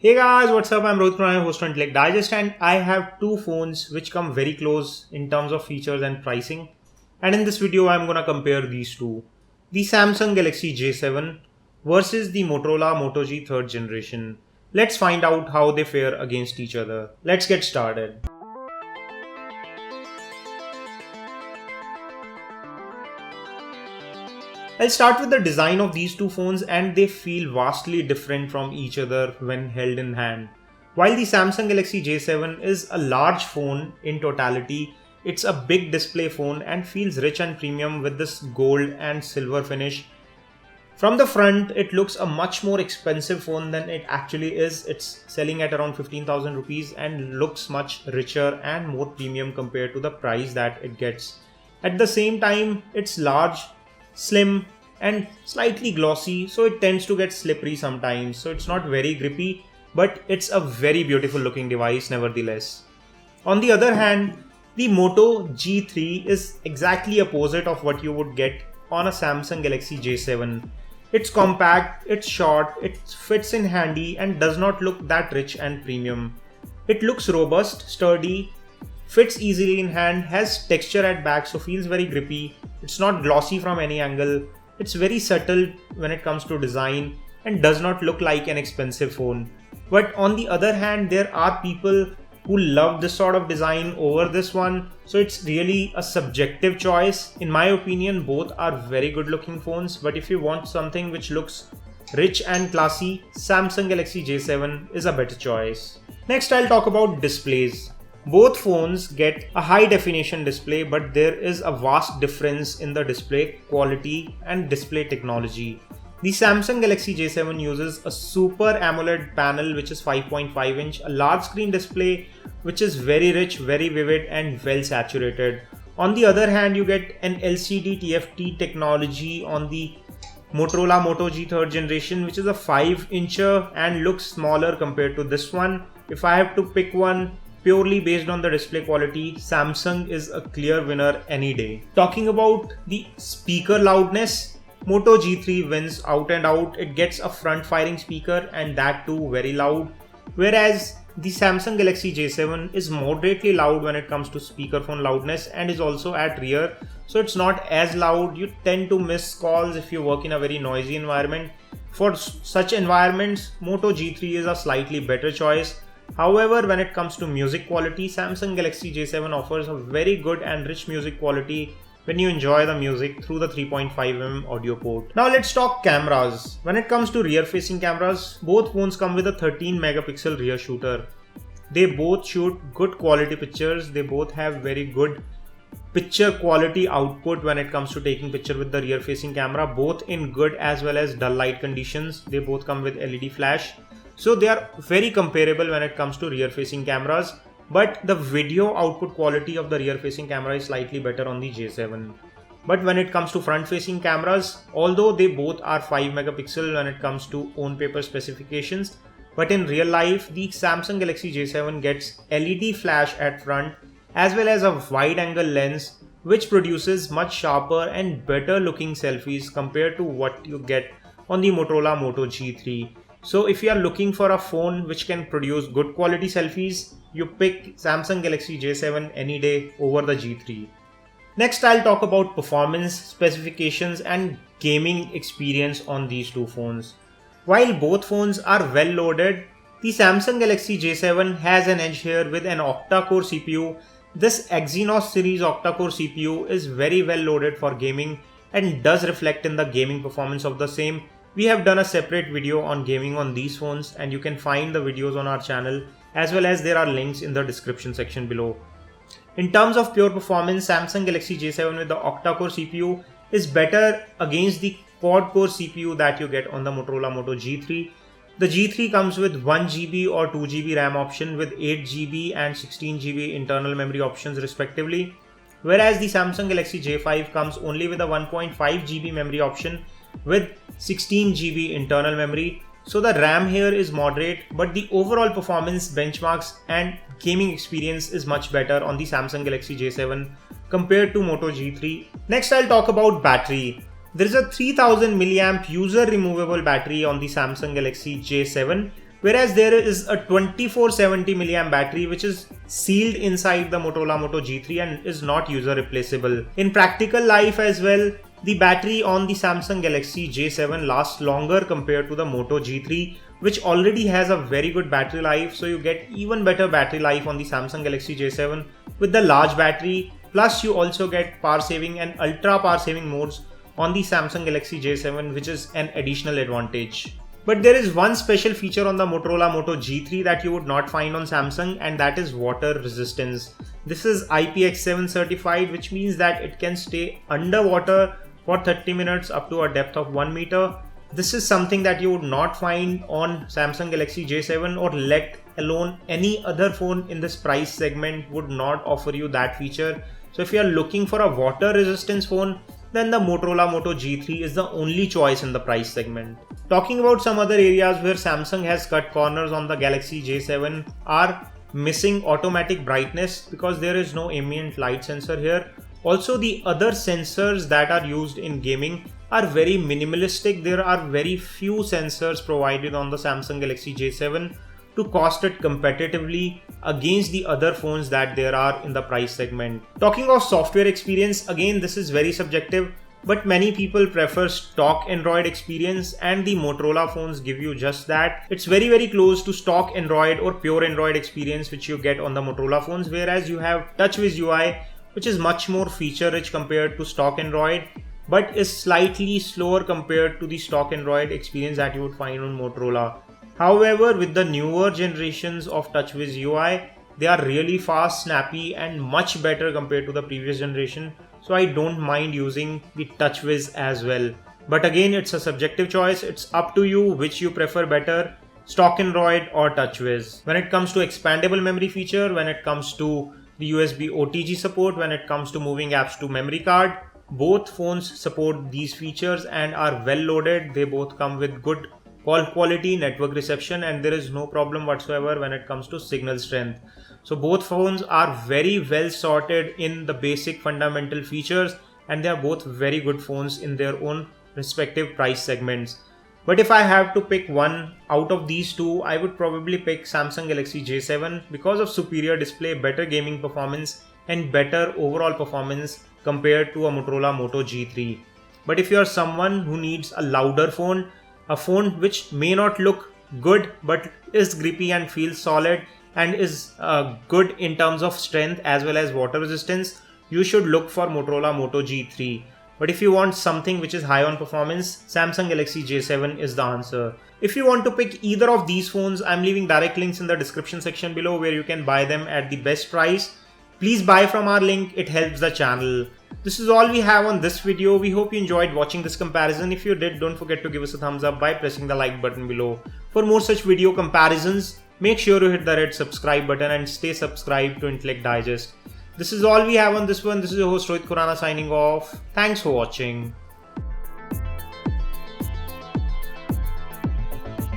Hey guys, what's up? I'm Rohit Khurana, host of Intellect Digest, and I have two phones which come very close in terms of features and pricing. And in this video, I'm gonna compare these two: the Samsung Galaxy J7 versus the Motorola Moto G third generation. Let's find out how they fare against each other. Let's get started. I'll start with the design of these two phones, and they feel vastly different from each other when held in hand. While the Samsung Galaxy J7 is a large phone in totality, it's a big display phone and feels rich and premium with this gold and silver finish. From the front, it looks a much more expensive phone than it actually is. It's selling at around 15,000 rupees and looks much richer and more premium compared to the price that it gets. At the same time, it's large, slim and slightly glossy, so it tends to get slippery sometimes, so it's not very grippy, but it's a very beautiful looking device nevertheless. On the other hand, the Moto G3 is exactly opposite of what you would get on a Samsung Galaxy J7. It's compact, it's short, it fits in handy and does not look that rich and premium. It looks robust, sturdy, fits easily in hand, has texture at back so feels very grippy. It's not glossy from any angle. It's very subtle when it comes to design and does not look like an expensive phone. But on the other hand, there are people who love this sort of design over this one. So it's really a subjective choice. In my opinion, both are very good looking phones. But if you want something which looks rich and classy, Samsung Galaxy J7 is a better choice. Next, I'll talk about displays. Both phones get a high definition display, but there is a vast difference in the display quality and display technology. The Samsung Galaxy J7 uses a Super AMOLED panel which is 5.5 inch, a large screen display which is very rich, very vivid and well saturated. On the other hand, you get an LCD TFT technology on the Motorola Moto G third generation, which is a 5-incher and looks smaller compared to this one. If I have to pick one, purely based on the display quality, Samsung is a clear winner any day. Talking about the speaker loudness, Moto G3 wins out and out. It gets a front firing speaker and that too very loud. Whereas the Samsung Galaxy J7 is moderately loud when it comes to speakerphone loudness and is also at rear. So it's not as loud. You tend to miss calls if you work in a very noisy environment. For such environments, Moto G3 is a slightly better choice. However, when it comes to music quality, Samsung Galaxy J7 offers a very good and rich music quality when you enjoy the music through the 3.5mm audio port. Now let's talk cameras. When it comes to rear-facing cameras, both phones come with a 13-megapixel rear shooter. They both shoot good quality pictures. They both have very good picture quality output when it comes to taking picture with the rear-facing camera, both in good as well as dull light conditions. They both come with LED flash. So they are very comparable when it comes to rear-facing cameras, but the video output quality of the rear-facing camera is slightly better on the J7. But when it comes to front-facing cameras, although they both are 5 megapixel when it comes to on-paper specifications, but in real life, the Samsung Galaxy J7 gets LED flash at front as well as a wide-angle lens, which produces much sharper and better looking selfies compared to what you get on the Motorola Moto G3. So if you are looking for a phone which can produce good quality selfies, you pick Samsung Galaxy J7 any day over the G3. Next, I'll talk about performance, specifications and gaming experience on these two phones. While both phones are well loaded, the Samsung Galaxy J7 has an edge here with an octa-core CPU. This Exynos series octa-core CPU is very well loaded for gaming and does reflect in the gaming performance of the same. We have done a separate video on gaming on these phones and you can find the videos on our channel, as well as there are links in the description section below. In terms of pure performance, Samsung Galaxy J7 with the octa-core CPU is better against the quad-core CPU that you get on the Motorola Moto G3. The G3 comes with 1GB or 2GB RAM option with 8GB and 16GB internal memory options respectively. Whereas the Samsung Galaxy J5 comes only with a 1.5GB memory option with 16GB internal memory. So the RAM here is moderate, but the overall performance, benchmarks and gaming experience is much better on the Samsung Galaxy J7 compared to Moto G3. Next, I'll talk about battery. There is a 3000 mAh user removable battery on the Samsung Galaxy J7, Whereas there is a 2470 mAh battery which is sealed inside the Motorola Moto G3 and is not user replaceable. In practical life as well, the battery on the Samsung Galaxy J7 lasts longer compared to the Moto G3, which already has a very good battery life. So you get even better battery life on the Samsung Galaxy J7 with the large battery. Plus you also get power saving and ultra power saving modes on the Samsung Galaxy J7, which is an additional advantage. But there is one special feature on the Motorola Moto G3 that you would not find on Samsung, and that is water resistance. This is IPX7 certified, which means that it can stay underwater for 30 minutes up to a depth of 1 meter. This is something that you would not find on Samsung Galaxy J7, or let alone any other phone in this price segment would not offer you that feature. So if you are looking for a water resistance phone, then the Motorola Moto G3 is the only choice in the price segment. Talking about some other areas where Samsung has cut corners on the Galaxy J7 are missing automatic brightness, because there is no ambient light sensor here. Also, the other sensors that are used in gaming are very minimalistic. There are very few sensors provided on the Samsung Galaxy J7 to cost it competitively against the other phones that there are in the price segment. Talking of software experience, again this is very subjective, but many people prefer stock Android experience, and the Motorola phones give you just that. It's very close to stock Android or pure Android experience which you get on the Motorola phones, whereas you have TouchWiz UI, which is much more feature rich compared to stock Android, but is slightly slower compared to the stock Android experience that you would find on Motorola. However, with the newer generations of TouchWiz UI, they are really fast, snappy and much better compared to the previous generation. So I don't mind using the TouchWiz as well. But again, it's a subjective choice. It's up to you which you prefer better, stock Android or TouchWiz. When it comes to expandable memory feature, when it comes to the USB OTG support, when it comes to moving apps to memory card, both phones support these features and are well loaded. They both come with good call quality, network reception, and there is no problem whatsoever when it comes to signal strength. So both phones are very well sorted in the basic fundamental features, and they are both very good phones in their own respective price segments. But if I have to pick one out of these two, I would probably pick Samsung Galaxy J7 because of superior display, better gaming performance and better overall performance compared to a Motorola Moto G3. But if you are someone who needs a louder phone, a phone which may not look good but is grippy and feels solid and is good in terms of strength as well as water resistance, you should look for Motorola Moto G3. But if you want something which is high on performance, Samsung Galaxy J7 is the answer. If you want to pick either of these phones, I'm leaving direct links in the description section below where you can buy them at the best price. Please buy from our link, it helps the channel. This is all we have on this video. We hope you enjoyed watching this comparison. If you did, don't forget to give us a thumbs up by pressing the like button below. For more such video comparisons, make sure you hit the red subscribe button and stay subscribed to Intellect Digest. This is all we have on this one. This is your host Rohit Khurana signing off. Thanks for watching.